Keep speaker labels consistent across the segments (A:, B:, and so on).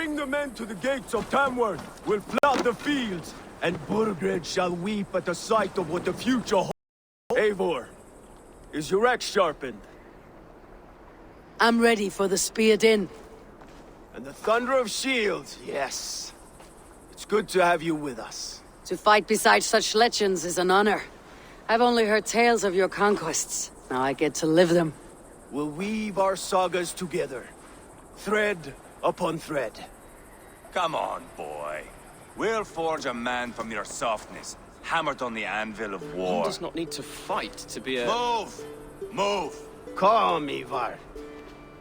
A: Bring the men to the gates of Tamworth. We'll flood the fields, and Burgred shall weep at the sight of what the future holds. Eivor, is your axe sharpened?
B: I'm ready for the spear din.
A: And the thunder of shields, yes. It's good to have you with us.
B: To fight beside such legends is an honor. I've only heard tales of your conquests. Now I get to live them.
A: We'll weave our sagas together, thread upon thread.
C: Come on, boy. We'll forge a man from your softness, hammered on the anvil of war.
D: One does not need to fight to be a...
C: Move! Move!
A: Calm, Eivor.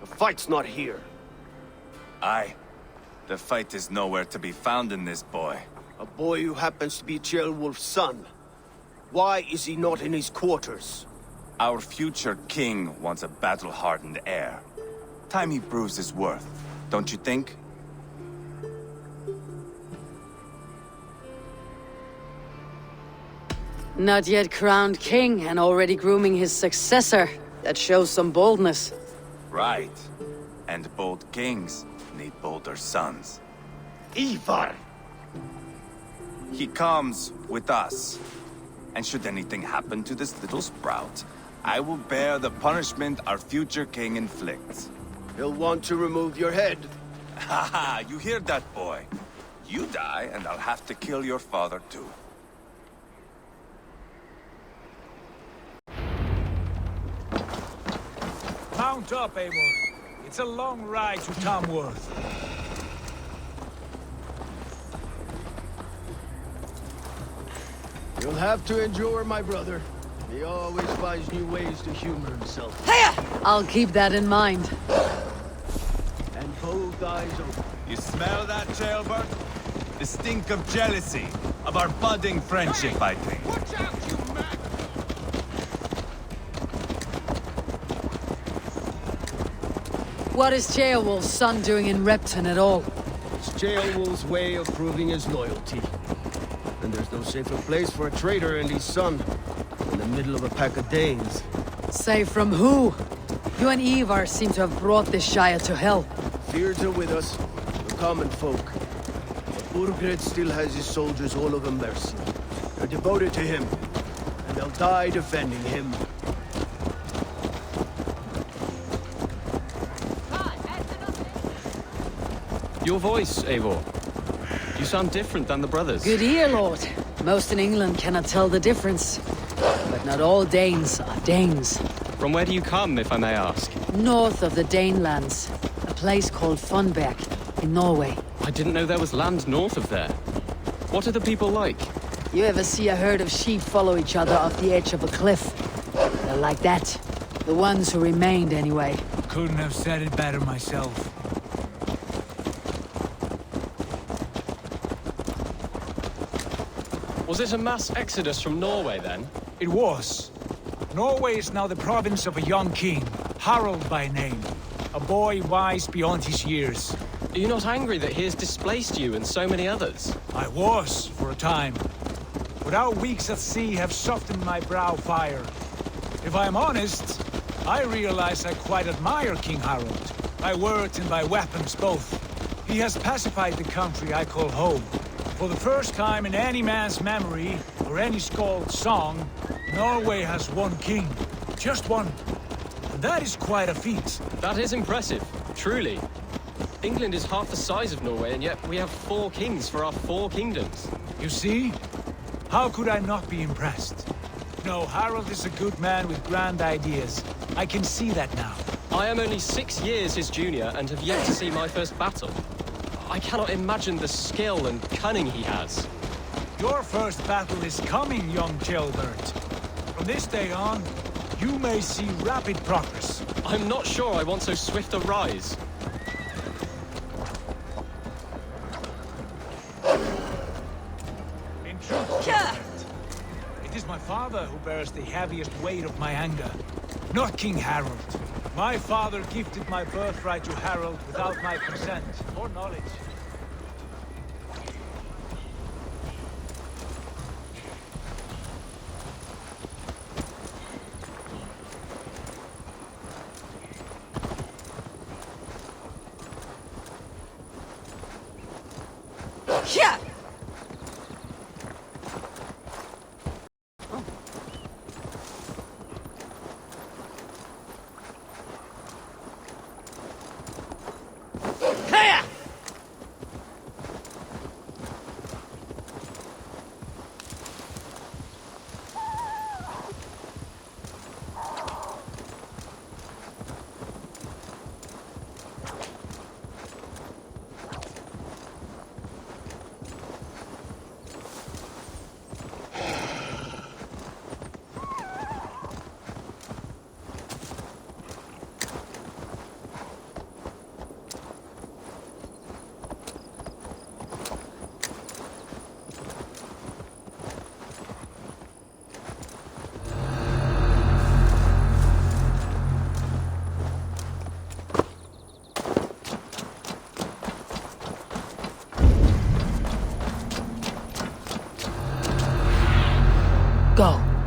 A: The fight's not here.
C: Aye. The fight is nowhere to be found in this boy.
A: A boy who happens to be Ceolwulf's son. Why is he not in his quarters?
C: Our future king wants a battle-hardened heir. Time he proves his worth, don't you think?
B: Not yet crowned king and already grooming his successor. That shows some boldness.
C: Right. And bold kings need bolder sons.
A: Eivor!
C: He comes with us. And should anything happen to this little sprout, I will bear the punishment our future king inflicts.
A: He'll want to remove your head.
C: Haha, you hear that, boy? You die, and I'll have to kill your father, too.
E: Mount up, Eivor. It's a long ride to Tamworth.
A: You'll have to endure, my brother. He always finds new ways to humor himself.
B: I'll keep that in mind.
A: And both eyes open.
C: You smell that, jailbird? The stink of jealousy, of our budding friendship, I think.
E: Watch out, you man!
B: What is Ceolwulf's son doing in Repton at all?
A: It's Ceolwulf's way of proving his loyalty. And there's no safer place for a traitor and his son in the middle of a pack of Danes.
B: Safe from who? You and Eivor seem to have brought this Shire to hell.
A: Fears are with us, the common folk. But Burgred still has his soldiers all over mercy. They're devoted to him, and they'll die defending him.
D: Your voice, Eivor. You sound different than the brothers.
B: Good ear, Lord. Most in England cannot tell the difference. But not all Danes are Danes.
D: From where do you come, if I may ask?
B: North of the Danelands. A place called Funberg, in Norway.
D: I didn't know there was land north of there. What are the people like?
B: You ever see a herd of sheep follow each other off the edge of a cliff? They're like that. The ones who remained, anyway.
E: Couldn't have said it better myself.
D: Was it a mass exodus from Norway, then?
E: It was. Norway is now the province of a young king, Harald by name. A boy wise beyond his years.
D: Are you not angry that he has displaced you and so many others?
E: I was, for a time. But our weeks at sea have softened my brow fire. If I'm honest, I realize I quite admire King Harald. By words and by weapons both. He has pacified the country I call home. For the first time in any man's memory, or any skald's song, Norway has one king. Just one. And that is quite a feat.
D: That is impressive, truly. England is half the size of Norway, and yet we have 4 kings for our 4 kingdoms.
E: You see? How could I not be impressed? No, Harald is a good man with grand ideas. I can see that now.
D: I am only 6 years his junior and have yet to see my first battle. I cannot imagine the skill and cunning he has.
E: Your first battle is coming, young jailbird. From this day on, you may see rapid progress.
D: I'm not sure I want so swift a rise.
E: In truth, jailbird, it is my father who bears the heaviest weight of my anger, not King Harald. My father gifted my birthright to Harald without my consent or knowledge.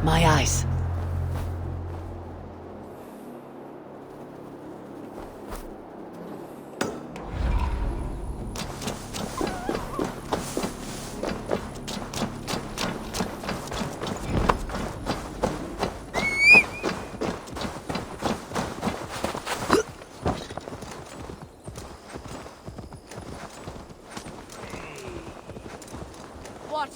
B: My eyes. What?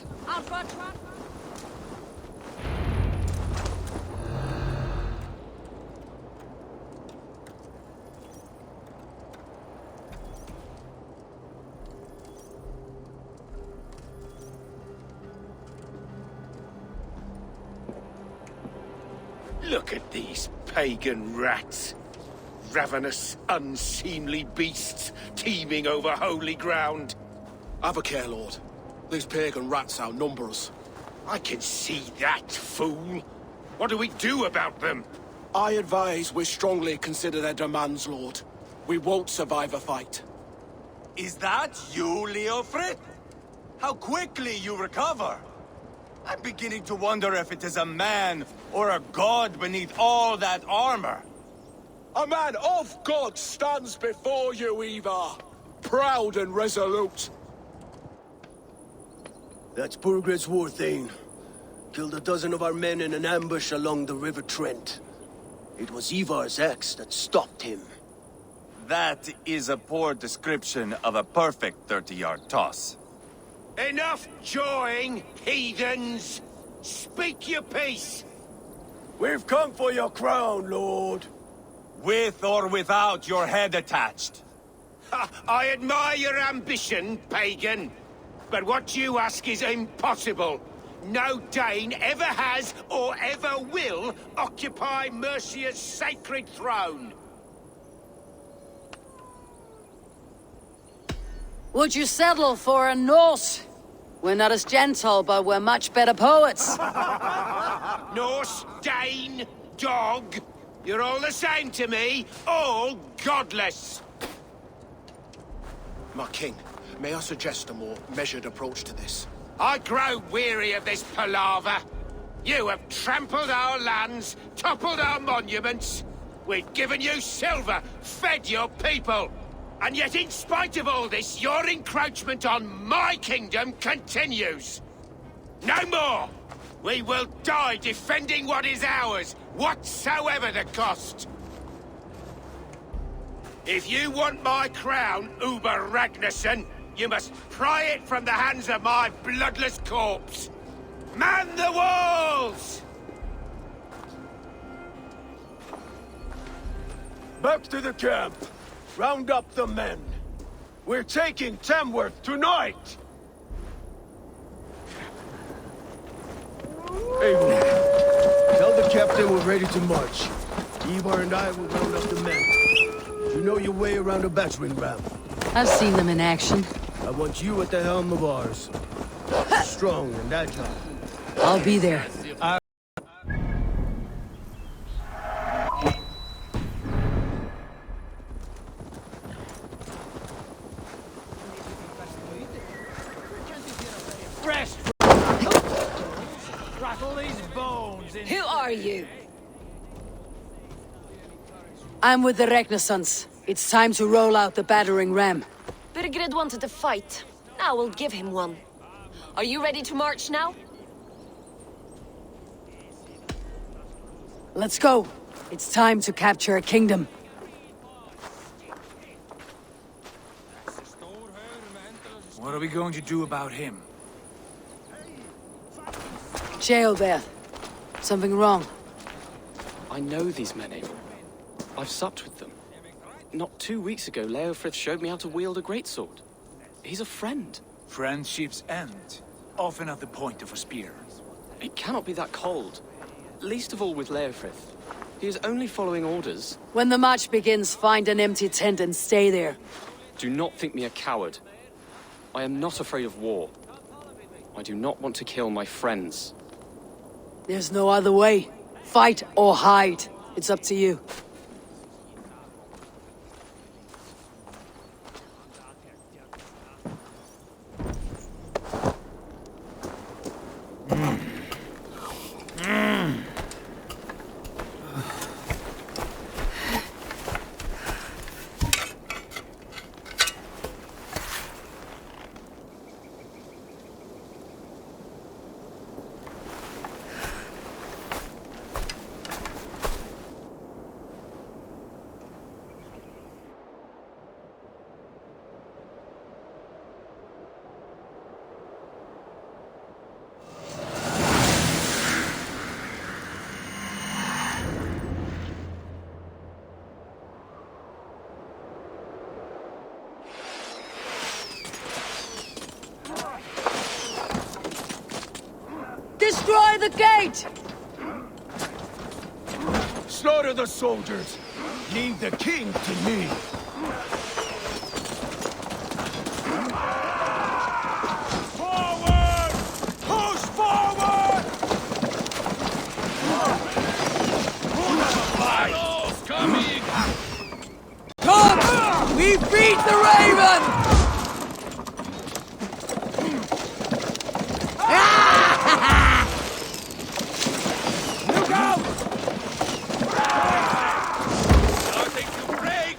F: Look at these pagan rats. Ravenous, unseemly beasts teeming over holy ground.
G: Have a care, Lord. These pagan rats outnumber us.
F: I can see that, fool. What do we do about them?
G: I advise we strongly consider their demands, Lord. We won't survive a fight.
C: Is that you, Leofrid? How quickly you recover! I'm beginning to wonder if it is a man or a god beneath all that armor.
G: A man of God stands before you, Eivor. Proud and resolute.
A: That's Burgred's war thane. Killed a dozen of our men in an ambush along the River Trent. It was Eivor's axe that stopped him.
C: That is a poor description of a perfect 30-yard toss.
F: Enough jawing, heathens! Speak your piece!
A: We've come for your crown, Lord.
C: With or without your head attached.
F: Ha, I admire your ambition, pagan. But what you ask is impossible. No Dane ever has or ever will occupy Mercia's sacred throne.
B: Would you settle for a Norse? We're not as gentle, but we're much better poets.
F: Norse, Dane, dog. You're all the same to me. All godless.
G: My king, may I suggest a more measured approach to this?
F: I grow weary of this palaver. You have trampled our lands, toppled our monuments. We've given you silver, fed your people. And yet, in spite of all this, your encroachment on my kingdom continues. No more! We will die defending what is ours, whatsoever the cost. If you want my crown, Uber Ragnarsson, you must pry it from the hands of my bloodless corpse. Man the walls!
A: Back to the camp. Round up the men. We're taking Tamworth tonight! Eivor, tell the captain we're ready to march. Eivor and I will round up the men. You know your way around a battering ram.
B: I've seen them in action.
A: I want you at the helm of ours. Strong and agile.
B: I'll be there. Who are you? I'm with the Ragnarsons. It's time to roll out the battering ram.
H: Birgrid wanted to fight. Now we'll give him one. Are you ready to march now?
B: Let's go. It's time to capture a kingdom.
E: What are we going to do about him?
B: Jail there. Something wrong.
D: I know these men, Eivor. I've supped with them. Not 2 weeks ago, Leofrid showed me how to wield a greatsword. He's a friend.
E: Friendships end, often at the point of a spear.
D: It cannot be that cold. Least of all with Leofrid. He is only following orders.
B: When the march begins, find an empty tent and stay there.
D: Do not think me a coward. I am not afraid of war. I do not want to kill my friends.
B: There's no other way. Fight or hide. It's up to you. Destroy the gate!
A: Slaughter the soldiers. Leave the king to me.
E: Forward! Push forward!
G: Battle's coming!
B: Come! We beat the Raven!
E: Look out!
G: Starting to break!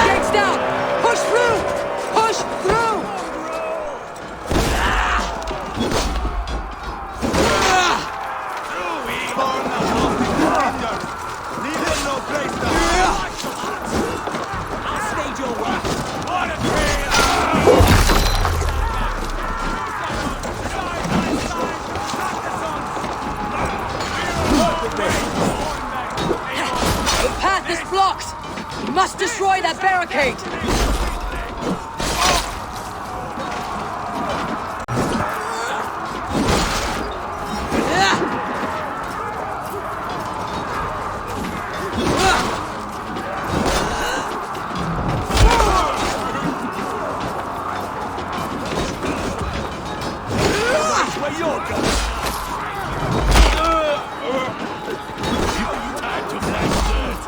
B: Gates down! Push through! Push through!
A: Leave him no place to
E: Stage your work!
G: What a trail!
B: The path is blocked! We must destroy that barricade!
A: where you're going.
G: Time to flash dirt!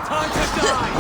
E: Time to die!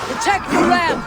B: Protect the lamb!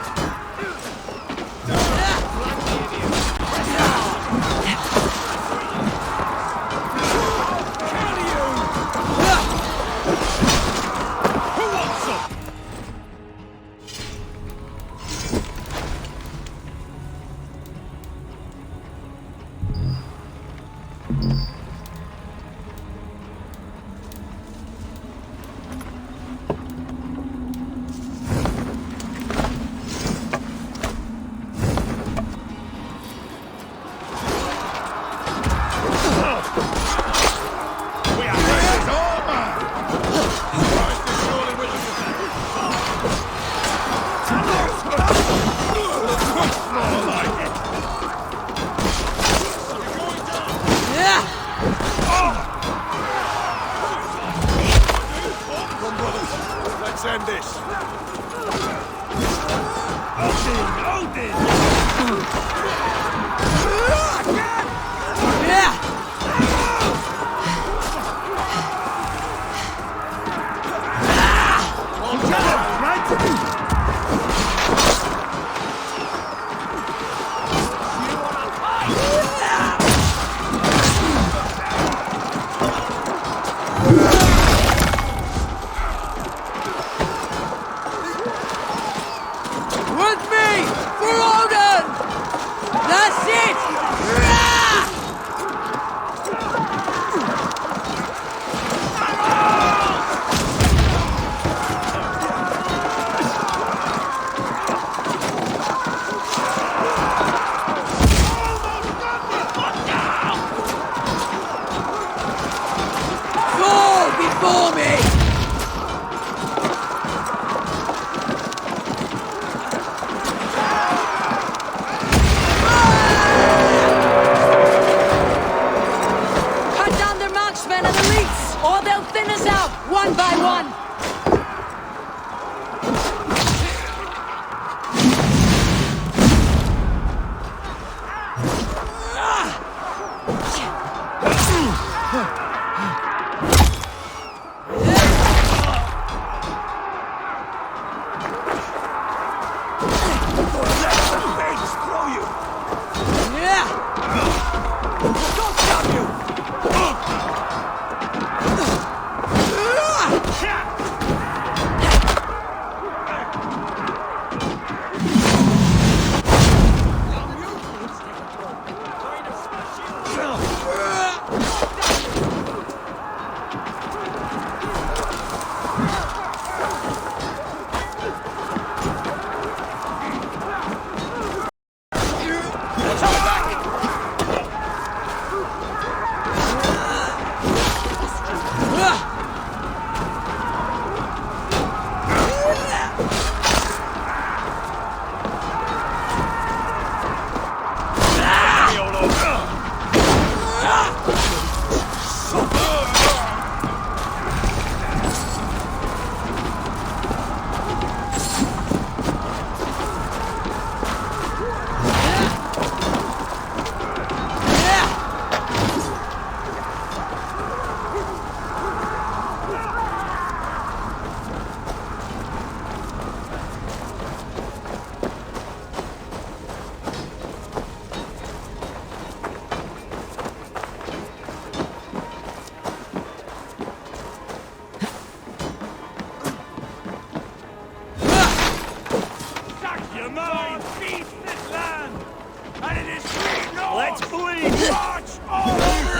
C: Let's bleed! March! All over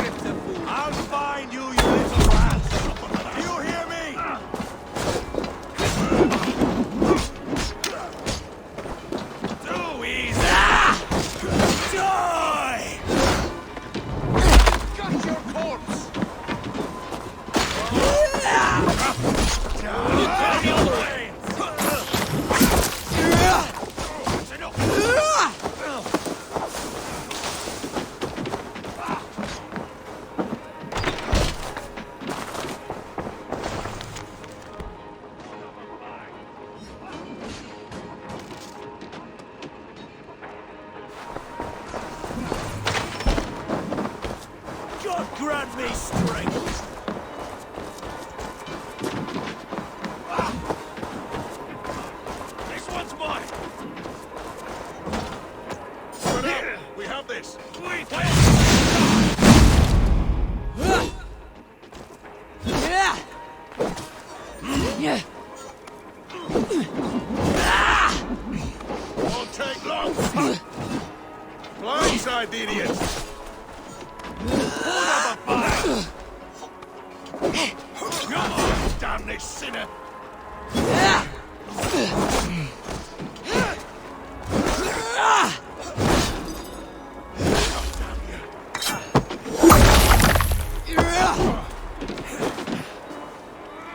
C: it! I'll find you, you little rats! Do you hear me? Too easy! Die! Got your corpse! The other way! Grant me strength! This one's mine! Spread out! We have this! Wait! Won't take long! Blindside the idiots! Come on, damn this sinner!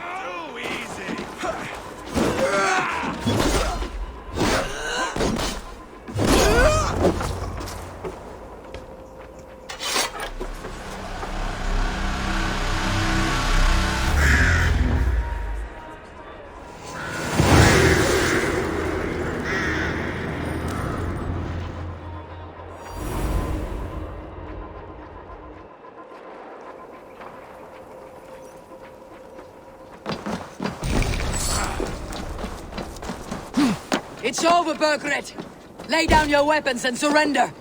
C: Too easy!
B: It's over, Bergeret! Lay down your weapons and surrender!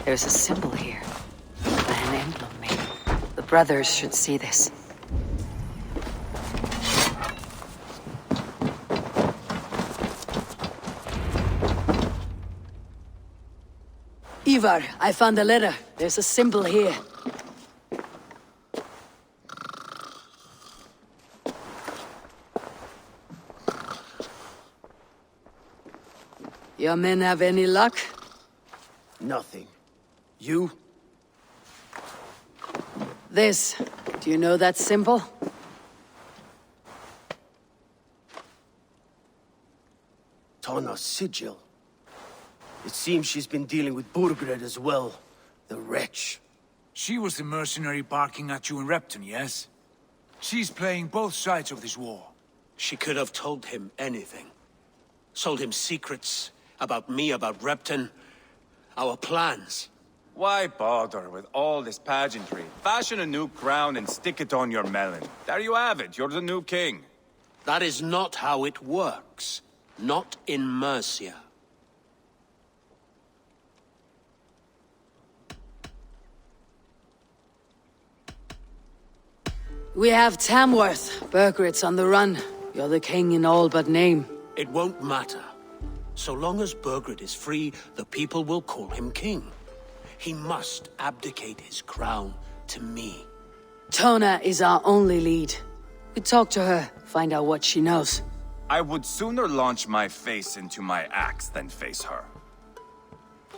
B: There's a symbol here. An emblem, maybe. The brothers should see this. Eivor, I found a letter. There's a symbol here. Your men have any luck?
A: Nothing. You?
B: This. Do you know that symbol?
A: Tana's sigil. It seems she's been dealing with Burgred as well. The wretch.
E: She was the mercenary barking at you in Repton, yes? She's playing both sides of this war.
F: She could have told him anything. Sold him secrets about me, about Repton, our plans.
C: Why bother with all this pageantry? Fashion a new crown and stick it on your melon. There you have it, you're the new king.
F: That is not how it works. Not in Mercia.
B: We have Tamworth. Bergerit's on the run. You're the king in all but name.
F: It won't matter.
I: So long as Burgred is free, the people will call him king. He must abdicate his crown to me.
B: Tona is our only lead. We talk to her, find out what she knows.
C: I would sooner launch my face into my axe than face her.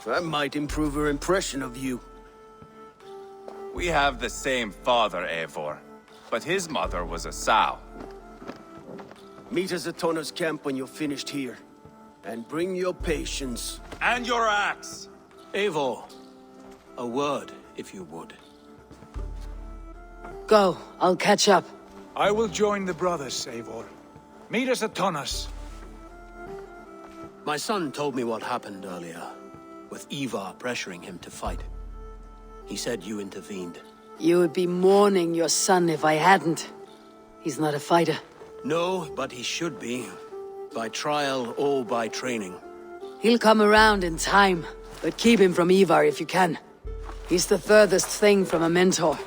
A: That might improve her impression of you.
C: We have the same father, Eivor, but his mother was a sow.
A: Meet us at Tona's camp when you're finished here. And bring your patience.
C: And your axe!
I: Eivor, a word, if you would.
B: Go, I'll catch up.
E: I will join the brothers, Eivor. Meet us at Tona's.
I: My son told me what happened earlier, with Eivor pressuring him to fight. He said you intervened.
B: You would be mourning your son if I hadn't. He's not a fighter.
I: No, but he should be. By trial or by training.
B: He'll come around in time, but keep him from Eivor if you can. He's the furthest thing from a mentor.